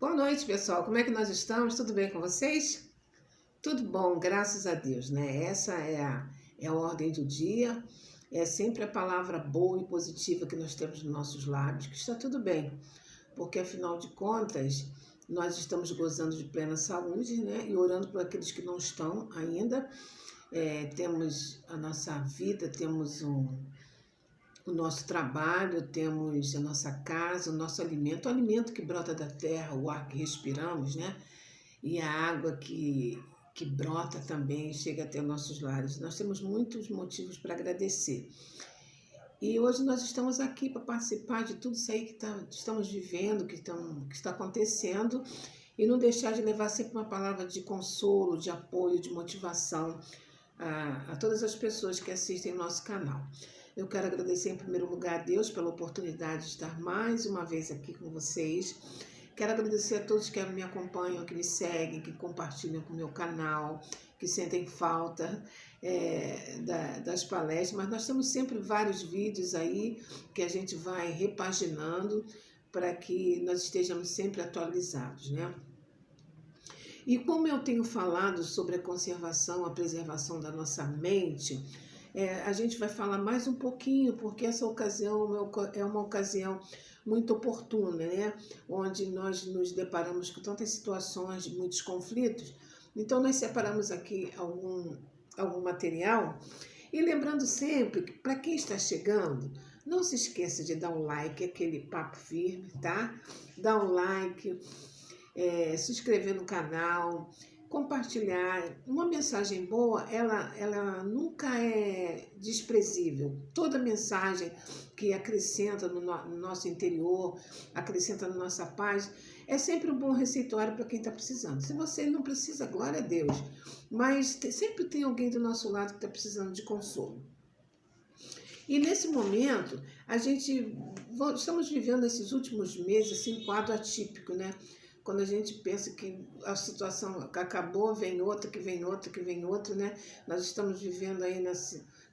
Boa noite, pessoal. Como é que nós estamos? Tudo bem com vocês? Tudo bom, graças a Deus, né? Essa é a ordem do dia. É sempre a palavra boa e positiva que nós temos nos nossos lábios, que está tudo bem, porque afinal de contas, nós estamos gozando de plena saúde, né? E orando por aqueles que não estão ainda. Temos a nossa vida, temos o nosso trabalho, temos a nossa casa, o nosso alimento, o alimento que brota da terra, o ar que respiramos, né? E a água que brota também, chega até nossos lares. Nós temos muitos motivos para agradecer. E hoje nós estamos aqui para participar de tudo isso aí que estamos vivendo, que está acontecendo, e não deixar de levar sempre uma palavra de consolo, de apoio, de motivação a todas as pessoas que assistem nosso canal. Eu quero agradecer em primeiro lugar a Deus pela oportunidade de estar mais uma vez aqui com vocês. Quero agradecer a todos que me acompanham, que me seguem, que compartilham com o meu canal, que sentem falta das palestras, mas nós temos sempre vários vídeos aí que a gente vai repaginando para que nós estejamos sempre atualizados, né? E como eu tenho falado sobre a conservação, a preservação da nossa mente, a gente vai falar mais um pouquinho, porque essa ocasião é uma ocasião muito oportuna, né? Onde nós nos deparamos com tantas situações, muitos conflitos. Então, nós separamos aqui algum material. E lembrando sempre que, para quem está chegando, não se esqueça de dar um like, aquele papo firme, tá? Dá um like, se inscrever no canal, compartilhar. Uma mensagem boa, ela nunca é desprezível. Toda mensagem que acrescenta no nosso interior, acrescenta na nossa paz, é sempre um bom receituário para quem está precisando. Se você não precisa, glória a Deus, mas sempre tem alguém do nosso lado que está precisando de consolo. E nesse momento, estamos vivendo esses últimos meses, assim, um quadro atípico, né? Quando a gente pensa que a situação acabou, vem outra, que vem outra, que vem outra, né? Nós estamos vivendo aí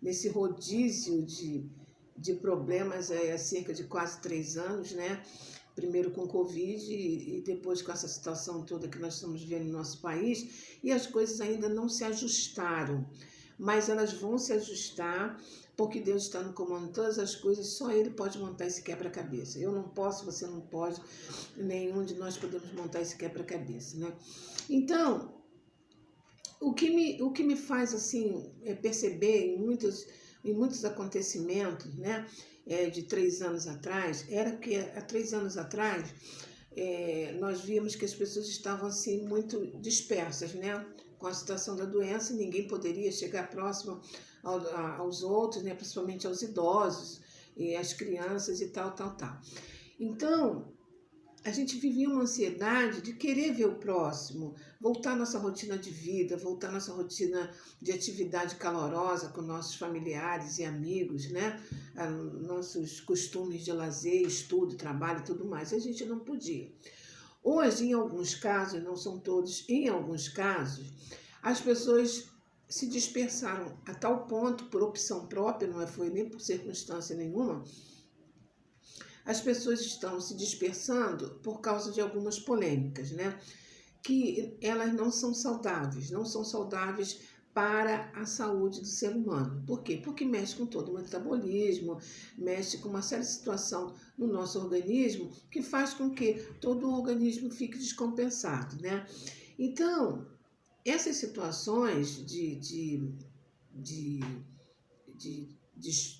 nesse rodízio de problemas há cerca de quase 3 anos, né? Primeiro com Covid e depois com essa situação toda que nós estamos vivendo no nosso país, e as coisas ainda não se ajustaram, mas elas vão se ajustar, porque Deus está no comando de todas as coisas, só Ele pode montar esse quebra-cabeça. Eu não posso, você não pode, nenhum de nós podemos montar esse quebra-cabeça, né? Então, o que me faz assim perceber em muitos acontecimentos, né, de 3 anos atrás, era que há 3 anos atrás nós víamos que as pessoas estavam assim muito dispersas, né, com a situação da doença, e ninguém poderia chegar próximo aos outros, né, principalmente aos idosos e às crianças e tal. Então, a gente vivia uma ansiedade de querer ver o próximo, voltar à nossa rotina de vida, voltar à nossa rotina de atividade calorosa com nossos familiares e amigos, né? Nossos costumes de lazer, estudo, trabalho e tudo mais. A gente não podia. Hoje, em alguns casos, não são todos, em alguns casos, as pessoas se dispersaram a tal ponto, por opção própria, não foi nem por circunstância nenhuma. As pessoas estão se dispersando por causa de algumas polêmicas, né? Que elas não são saudáveis para a saúde do ser humano. Por quê? Porque mexe com todo o metabolismo, mexe com uma série de situações no nosso organismo que faz com que todo o organismo fique descompensado, né? Então, essas situações de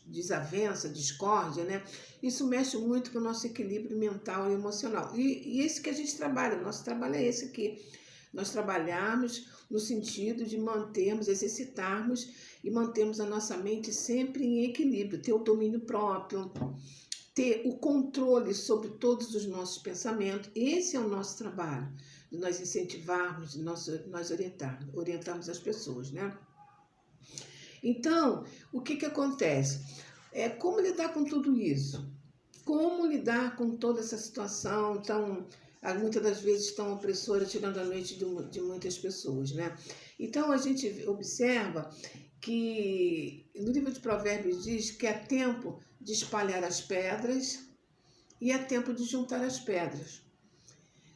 desavença, discórdia, né? Isso mexe muito com o nosso equilíbrio mental e emocional. E esse que a gente trabalha, nosso trabalho é esse aqui. Nós trabalhamos no sentido de mantermos, exercitarmos e mantermos a nossa mente sempre em equilíbrio, ter o domínio próprio, ter o controle sobre todos os nossos pensamentos. Esse é o nosso trabalho, de nós incentivarmos, de nós orientarmos as pessoas, né? Então, o que acontece? Como lidar com tudo isso? Como lidar com toda essa situação muitas das vezes tão opressora, tirando a noite de muitas pessoas, né? Então, a gente observa que no livro de Provérbios diz que é tempo de espalhar as pedras e é tempo de juntar as pedras.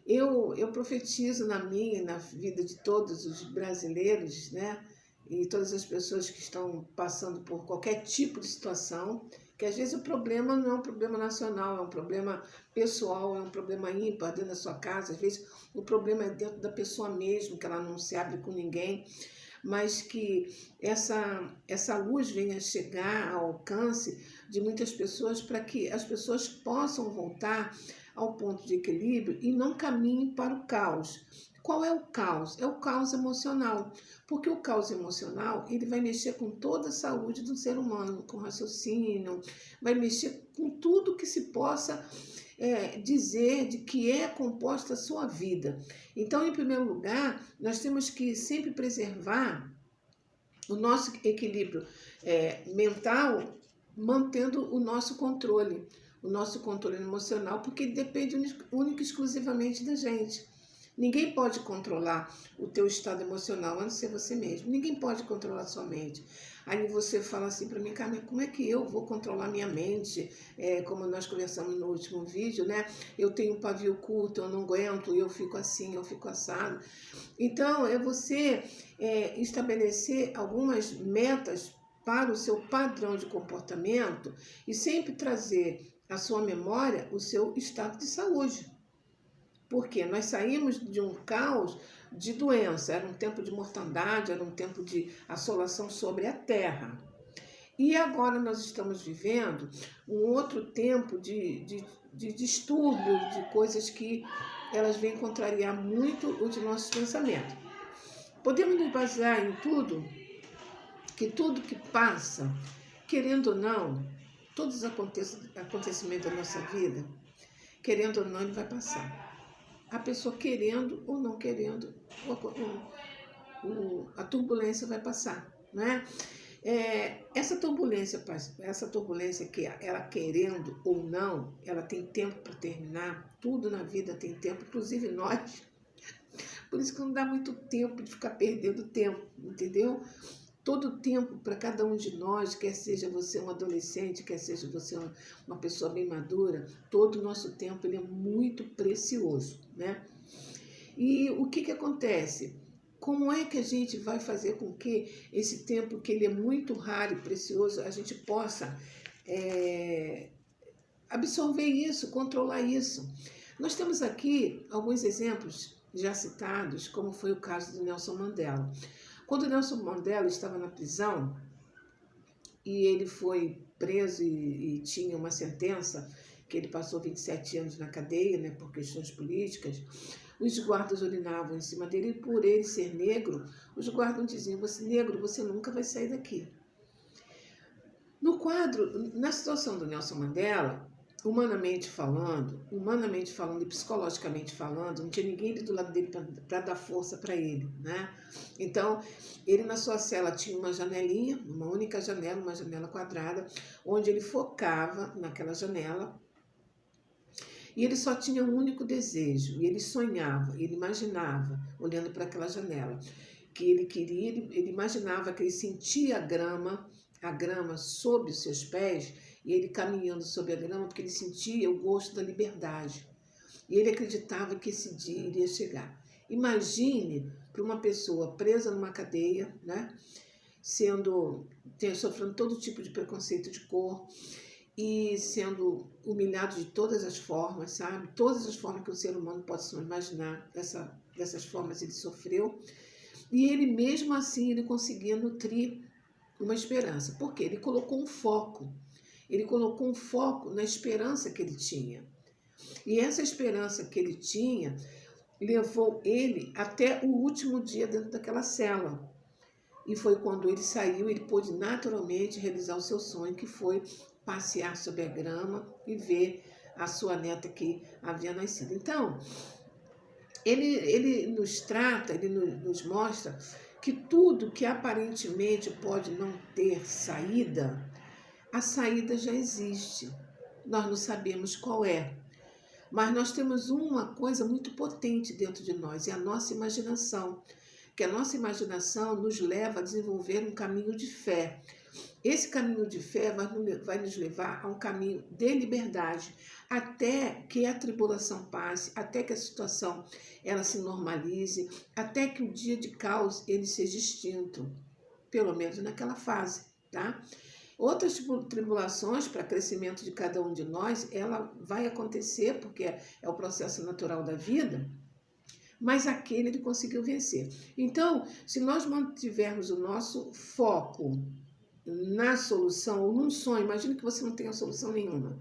Eu profetizo na minha e na vida de todos os brasileiros, né? E todas as pessoas que estão passando por qualquer tipo de situação, que às vezes o problema não é um problema nacional, é um problema pessoal, é um problema ímpar dentro da sua casa, às vezes o problema é dentro da pessoa mesmo, que ela não se abre com ninguém, mas que essa luz venha chegar ao alcance de muitas pessoas para que as pessoas possam voltar ao ponto de equilíbrio e não caminhem para o caos. Qual é o caos? É o caos emocional, porque o caos emocional ele vai mexer com toda a saúde do ser humano, com raciocínio, vai mexer com tudo que se possa dizer de que é composta a sua vida. Então, em primeiro lugar, nós temos que sempre preservar o nosso equilíbrio mental, mantendo o nosso controle emocional, porque depende única e exclusivamente da gente. Ninguém pode controlar o teu estado emocional, a não ser você mesmo. Ninguém pode controlar a sua mente. Aí você fala assim para mim, Carmen, como é que eu vou controlar minha mente? Como nós conversamos no último vídeo, né? Eu tenho um pavio curto, eu não aguento, eu fico assim, eu fico assado. Então, é você estabelecer algumas metas para o seu padrão de comportamento e sempre trazer à sua memória o seu estado de saúde. Porque nós saímos de um caos de doença, era um tempo de mortandade, era um tempo de assolação sobre a terra. E agora nós estamos vivendo um outro tempo de distúrbio, de coisas que elas vêm contrariar muito os nossos pensamentos. Podemos nos basear em tudo que passa, querendo ou não, todos os acontecimentos da nossa vida, querendo ou não, ele vai passar. A pessoa querendo ou não querendo, a turbulência vai passar, né? Essa turbulência que ela querendo ou não, ela tem tempo para terminar, tudo na vida tem tempo, inclusive nós. Por isso que não dá muito tempo de ficar perdendo tempo, entendeu? Todo tempo para cada um de nós, quer seja você um adolescente, quer seja você uma pessoa bem madura, todo o nosso tempo ele é muito precioso, né? E o que acontece? Como é que a gente vai fazer com que esse tempo, que ele é muito raro e precioso, a gente possa absorver isso, controlar isso? Nós temos aqui alguns exemplos já citados, como foi o caso do Nelson Mandela. Quando Nelson Mandela estava na prisão e ele foi preso e tinha uma sentença, que ele passou 27 anos na cadeia, né, por questões políticas, os guardas urinavam em cima dele e por ele ser negro, os guardas diziam, você negro, você nunca vai sair daqui. No quadro, na situação do Nelson Mandela, humanamente falando e psicologicamente falando, não tinha ninguém do lado dele para dar força para ele, né? Então, ele na sua cela tinha uma janelinha, uma única janela, uma janela quadrada, onde ele focava naquela janela e ele só tinha um único desejo, e ele sonhava, ele imaginava, olhando para aquela janela, que ele queria, ele imaginava que ele sentia a grama sob os seus pés, e ele caminhando sobre a grama, porque ele sentia o gosto da liberdade. E ele acreditava que esse dia iria chegar. Imagine para uma pessoa presa numa cadeia, né, sofrendo todo tipo de preconceito de cor e sendo humilhado de todas as formas, sabe? Todas as formas que o ser humano pode se imaginar, dessas formas ele sofreu. E ele mesmo assim, ele conseguia nutrir uma esperança. Por quê? Ele colocou um foco. Ele colocou um foco na esperança que ele tinha. E essa esperança que ele tinha levou ele até o último dia dentro daquela cela. E foi quando ele saiu, ele pôde naturalmente realizar o seu sonho, que foi passear sobre a grama e ver a sua neta que havia nascido. Então, ele nos trata, ele nos mostra que tudo que aparentemente pode não ter saída, a saída já existe. Nós não sabemos qual é. Mas nós temos uma coisa muito potente dentro de nós, é a nossa imaginação, que a nossa imaginação nos leva a desenvolver um caminho de fé. Esse caminho de fé vai nos levar a um caminho de liberdade, até que a tribulação passe, até que a situação ela se normalize, até que o dia de caos ele seja extinto, pelo menos naquela fase, tá? Outras tribulações para crescimento de cada um de nós, ela vai acontecer, porque é o processo natural da vida, mas aquele ele conseguiu vencer. Então, se nós mantivermos o nosso foco na solução ou num sonho, imagine que você não tenha solução nenhuma,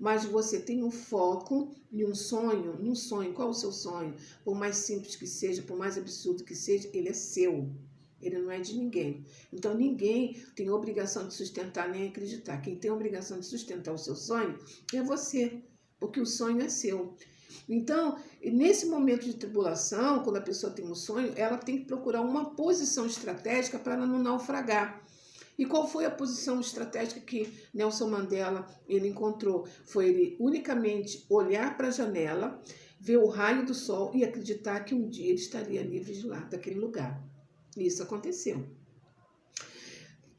mas você tem um foco em um sonho, num sonho. Qual é o seu sonho? Por mais simples que seja, por mais absurdo que seja, ele é seu. Ele não é de ninguém. Então, ninguém tem obrigação de sustentar nem acreditar. Quem tem a obrigação de sustentar o seu sonho é você, porque o sonho é seu. Então, nesse momento de tribulação, quando a pessoa tem um sonho, ela tem que procurar uma posição estratégica para ela não naufragar. E qual foi a posição estratégica que Nelson Mandela ele encontrou? Foi ele unicamente olhar para a janela, ver o raio do sol e acreditar que um dia ele estaria livre de lá, daquele lugar. Isso aconteceu.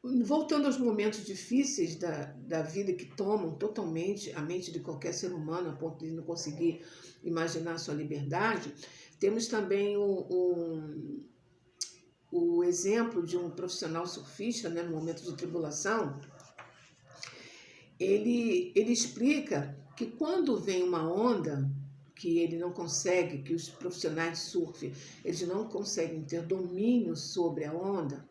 Voltando aos momentos difíceis da vida que tomam totalmente a mente de qualquer ser humano, a ponto de não conseguir imaginar a sua liberdade, temos também o exemplo de um profissional surfista, né, no momento de tribulação. Ele explica que quando vem uma onda, que ele não consegue, que os profissionais de surf, eles não conseguem ter domínio sobre a onda,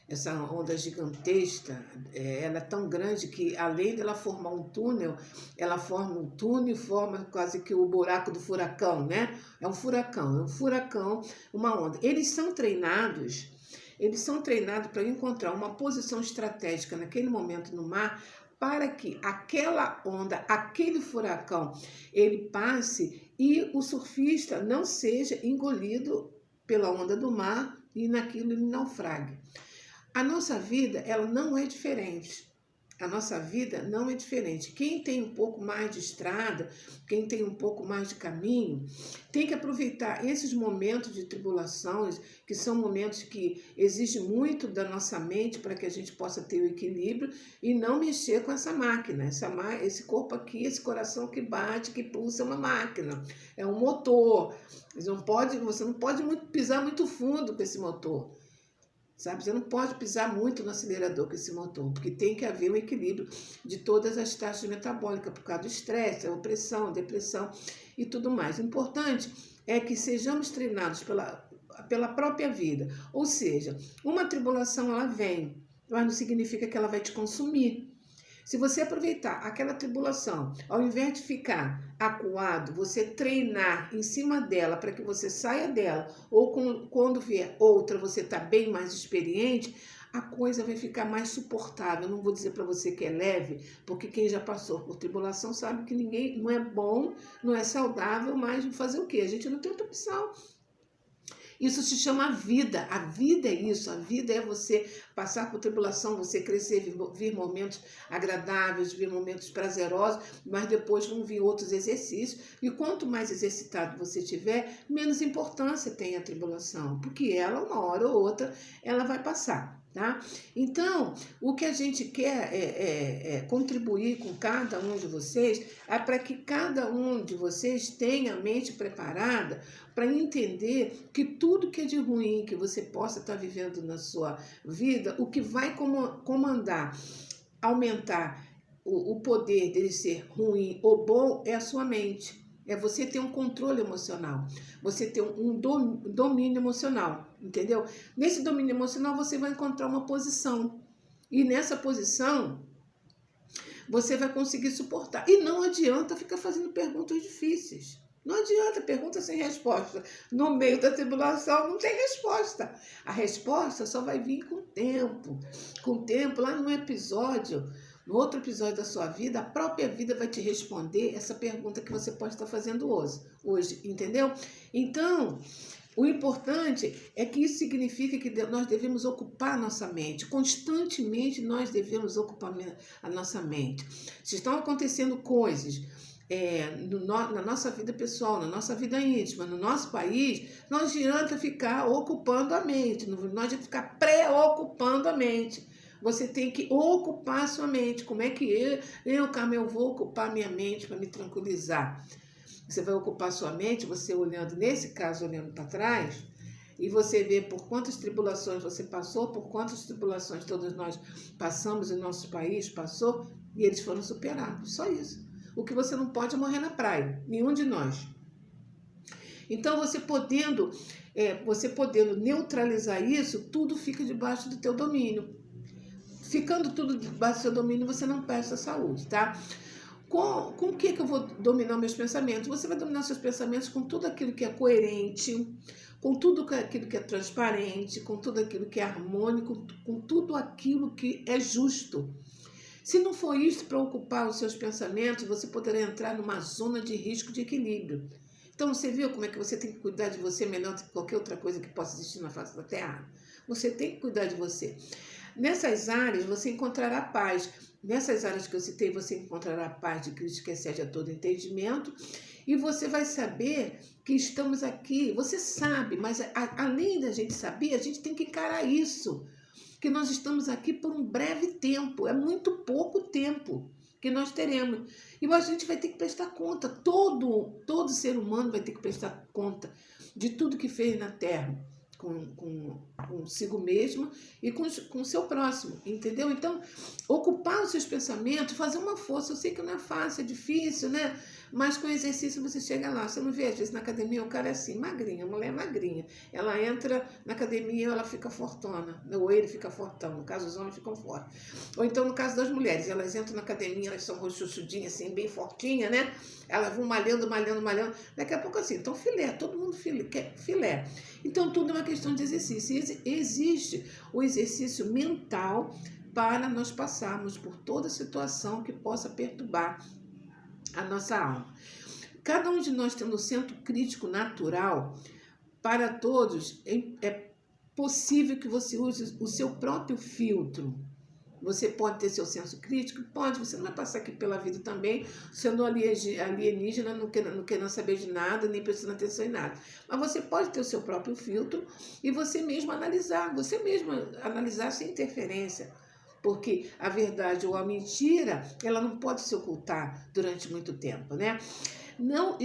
essa onda gigantesca, ela é tão grande que, além dela formar um túnel, ela forma um túnel e forma quase que o buraco do furacão, né? É um furacão, uma onda. Eles são treinados para encontrar uma posição estratégica naquele momento no mar, para que aquela onda, aquele furacão, ele passe e o surfista não seja engolido pela onda do mar e naquilo ele naufrague. A nossa vida, ela não é diferente. A nossa vida não é diferente. Quem tem um pouco mais de estrada, quem tem um pouco mais de caminho, tem que aproveitar esses momentos de tribulações, que são momentos que exigem muito da nossa mente para que a gente possa ter o equilíbrio e não mexer com essa máquina. Esse corpo aqui, esse coração que bate, que pulsa, é uma máquina, é um motor. Você não pode pisar muito fundo com esse motor. Sabe? Você não pode pisar muito no acelerador com esse motor, porque tem que haver um equilíbrio de todas as taxas metabólicas, por causa do estresse, a opressão, a depressão e tudo mais. O importante é que sejamos treinados pela própria vida. Ou seja, uma tribulação ela vem, mas não significa que ela vai te consumir. Se você aproveitar aquela tribulação, ao invés de ficar acuado, você treinar em cima dela para que você saia dela, ou quando vier outra, você está bem mais experiente, a coisa vai ficar mais suportável. Eu não vou dizer para você que é leve, porque quem já passou por tribulação sabe que ninguém não é bom, não é saudável, mas fazer o quê? A gente não tem outra opção. Isso se chama vida. A vida é isso. A vida é você passar por tribulação, você crescer, vir momentos agradáveis, vir momentos prazerosos, mas depois vão vir outros exercícios. E quanto mais exercitado você tiver, menos importância tem a tribulação, porque ela, uma hora ou outra, ela vai passar. Tá? Então, o que a gente quer é contribuir com cada um de vocês, é para que cada um de vocês tenha a mente preparada para entender que tudo que é de ruim que você possa estar vivendo na sua vida, o que vai comandar, aumentar o poder dele ser ruim ou bom é a sua mente. É você ter um controle emocional, você ter um domínio emocional, entendeu? Nesse domínio emocional você vai encontrar uma posição. E nessa posição você vai conseguir suportar. E não adianta ficar fazendo perguntas difíceis. Não adianta, pergunta sem resposta. No meio da tribulação não tem resposta. A resposta só vai vir com o tempo. Com o tempo, lá no outro episódio da sua vida, a própria vida vai te responder essa pergunta que você pode estar fazendo hoje, entendeu? Então, o importante é que isso significa que nós devemos ocupar a nossa mente. Constantemente nós devemos ocupar a nossa mente. Se estão acontecendo coisas na nossa vida pessoal, na nossa vida íntima, no nosso país, não adianta ficar ocupando a mente, não adianta ficar preocupando a mente. Você tem que ocupar a sua mente. Como é que Carmen, eu vou ocupar minha mente para me tranquilizar? Você vai ocupar a sua mente, você olhando, nesse caso, olhando para trás, e você vê por quantas tribulações você passou, por quantas tribulações todos nós passamos e nosso país passou, e eles foram superados. Só isso. O que você não pode é morrer na praia, nenhum de nós. Então, você podendo neutralizar isso, tudo fica debaixo do teu domínio. Ficando tudo debaixo do seu domínio, você não perde a saúde, tá? Com o que eu vou dominar meus pensamentos? Você vai dominar seus pensamentos com tudo aquilo que é coerente, com tudo aquilo que é transparente, com tudo aquilo que é harmônico, com tudo aquilo que é justo. Se não for isso para ocupar os seus pensamentos, você poderá entrar numa zona de risco de equilíbrio. Então, você viu como é que você tem que cuidar de você melhor do que qualquer outra coisa que possa existir na face da Terra? Você tem que cuidar de você. Nessas áreas, você encontrará paz. Nessas áreas que eu citei, você encontrará a paz de Cristo que excede a todo entendimento. E você vai saber que estamos aqui. Você sabe, mas além da gente saber, a gente tem que encarar isso. Que nós estamos aqui por um breve tempo. É muito pouco tempo que nós teremos. E a gente vai ter que prestar conta. Todo ser humano vai ter que prestar conta de tudo que fez na Terra. Consigo mesmo e com o seu próximo, entendeu? Então, ocupar os seus pensamentos, fazer uma força, eu sei que não é fácil, é difícil, né? Mas com exercício você chega lá. Você não vê, às vezes, na academia, o cara é assim, magrinha, a mulher é magrinha. Ela entra na academia, ela fica fortona, ou ele fica fortão, no caso, os homens ficam fortes. Ou então, no caso das mulheres, elas entram na academia, elas são rochuchudinhas, assim, bem fortinhas, né? Elas vão malhando. Daqui a pouco, assim, então filé, todo mundo quer filé. Então, tudo é uma questão de exercício. Existe o exercício mental para nós passarmos por toda situação que possa perturbar a nossa alma. Cada um de nós tendo um centro crítico natural, para todos é possível que você use o seu próprio filtro. Você pode ter seu senso crítico? Pode, você não vai passar aqui pela vida também sendo alienígena, não querendo saber de nada, nem prestando atenção em nada. Mas você pode ter o seu próprio filtro e você mesmo analisar sem interferência. Porque a verdade ou a mentira, ela não pode se ocultar durante muito tempo, né? Não,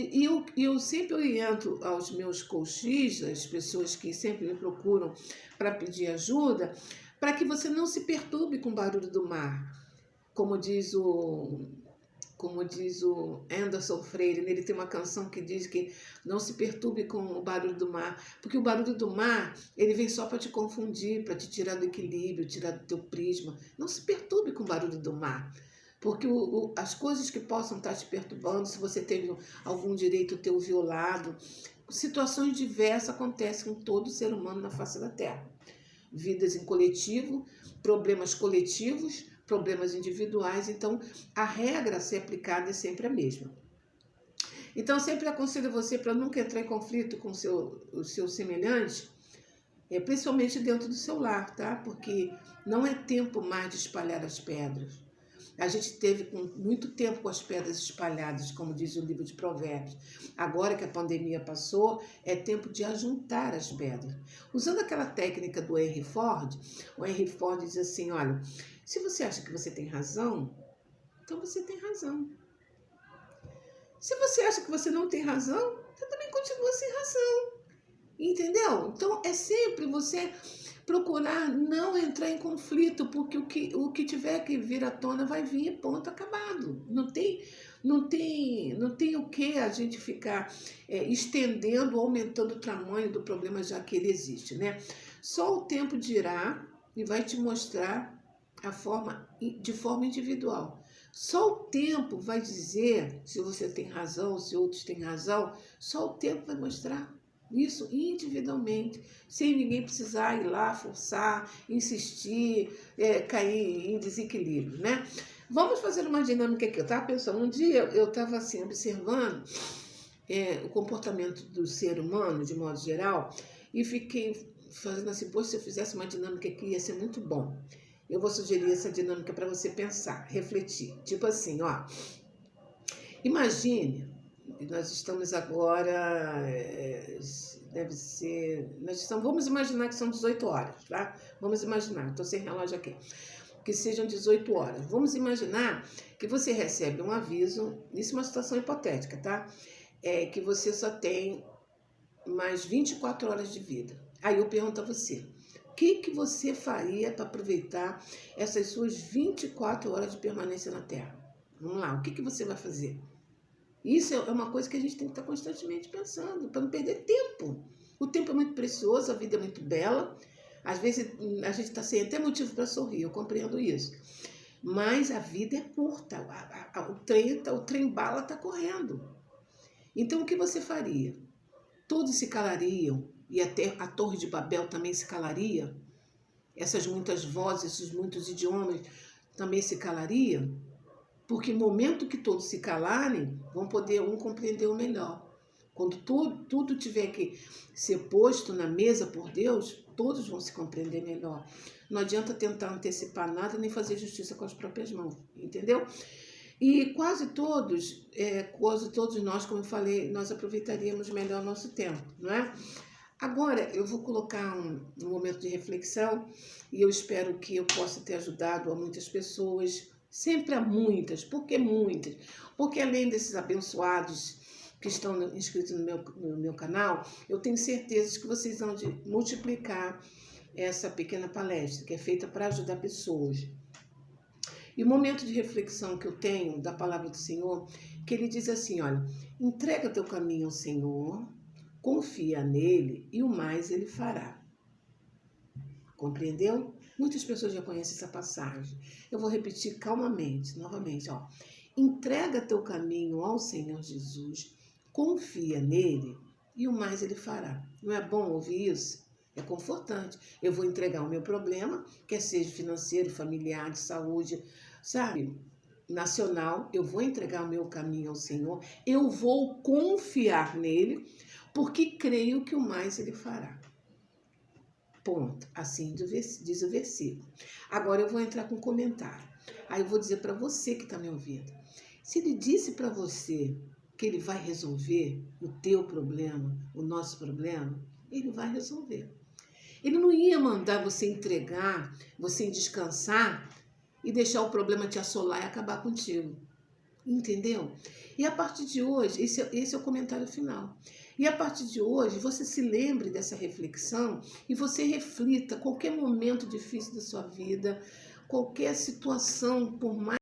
eu sempre oriento aos meus coaches, as pessoas que sempre me procuram para pedir ajuda, para que você não se perturbe com o barulho do mar. Como diz o Anderson Freire, ele tem uma canção que diz que não se perturbe com o barulho do mar, porque o barulho do mar, ele vem só para te confundir, para te tirar do equilíbrio, tirar do teu prisma. Não se perturbe com o barulho do mar, porque as coisas que possam estar te perturbando, se você teve algum direito teu violado, situações diversas acontecem com todo ser humano na face da Terra. Vidas em coletivo, problemas coletivos, problemas individuais, então a regra a ser aplicada é sempre a mesma. Então, sempre aconselho você para nunca entrar em conflito com o seu semelhante, principalmente dentro do seu lar, tá? Porque não é tempo mais de espalhar as pedras. A gente teve muito tempo com as pedras espalhadas, como diz o livro de Provérbios. Agora que a pandemia passou, é tempo de ajuntar as pedras. Usando aquela técnica do Henry Ford, o Henry Ford diz assim, olha, se você acha que você tem razão, então você tem razão. Se você acha que você não tem razão, você também continua sem razão. Entendeu? Então, é sempre você procurar não entrar em conflito, porque o que tiver que vir à tona vai vir, ponto, acabado. Não tem o que a gente ficar estendendo, aumentando o tamanho do problema, já que ele existe, né? Só o tempo dirá e vai te mostrar de forma individual. Só o tempo vai dizer se você tem razão, se outros têm razão, só o tempo vai mostrar. Isso individualmente, sem ninguém precisar ir lá, forçar, insistir, cair em desequilíbrio, né? Vamos fazer uma dinâmica aqui. Eu estava pensando, um dia eu estava assim, observando o comportamento do ser humano, de modo geral, e fiquei fazendo assim, poxa, se eu fizesse uma dinâmica aqui, ia ser muito bom. Eu vou sugerir essa dinâmica para você pensar, refletir. Tipo assim, ó. Imagine, nós estamos agora, deve ser, vamos imaginar que são 18 horas, tá? Vamos imaginar, estou sem relógio aqui, que sejam 18 horas. Vamos imaginar que você recebe um aviso, isso é uma situação hipotética, tá? Que você só tem mais 24 horas de vida. Aí eu pergunto a você, o que você faria para aproveitar essas suas 24 horas de permanência na Terra? Vamos lá, o que você vai fazer? Isso é uma coisa que a gente tem que estar constantemente pensando, para não perder tempo. O tempo é muito precioso, a vida é muito bela. Às vezes a gente está sem até motivo para sorrir, eu compreendo isso. Mas a vida é curta, o trem bala está correndo. Então o que você faria? Todos se calariam, e até a Torre de Babel também se calaria? Essas muitas vozes, esses muitos idiomas também se calariam? Porque no momento que todos se calarem, vão poder um compreender o melhor. Quando tudo tiver que ser posto na mesa por Deus, todos vão se compreender melhor. Não adianta tentar antecipar nada nem fazer justiça com as próprias mãos, entendeu? E quase todos nós, como eu falei, nós aproveitaríamos melhor o nosso tempo, não é? Agora, eu vou colocar um momento de reflexão e eu espero que eu possa ter ajudado a muitas pessoas. Sempre há muitas. Por que muitas? Porque além desses abençoados que estão inscritos no meu canal, eu tenho certeza que vocês vão multiplicar essa pequena palestra, que é feita para ajudar pessoas. E o momento de reflexão que eu tenho da palavra do Senhor, que ele diz assim, olha, entrega teu caminho ao Senhor, confia nele e o mais ele fará. Compreendeu? Muitas pessoas já conhecem essa passagem. Eu vou repetir calmamente, novamente. Ó. Entrega teu caminho ao Senhor Jesus, confia nele e o mais ele fará. Não é bom ouvir isso? É confortante. Eu vou entregar o meu problema, quer seja financeiro, familiar, de saúde, sabe? Nacional, eu vou entregar o meu caminho ao Senhor, eu vou confiar nele, porque creio que o mais ele fará. Ponto. Assim diz o versículo. Agora eu vou entrar com um comentário. Aí eu vou dizer para você que está me ouvindo. Se ele disse para você que ele vai resolver o teu problema, o nosso problema, ele vai resolver. Ele não ia mandar você entregar, você descansar e deixar o problema te assolar e acabar contigo. Entendeu? E a partir de hoje, esse é o comentário final. E a partir de hoje, você se lembre dessa reflexão e você reflita qualquer momento difícil da sua vida, qualquer situação, por mais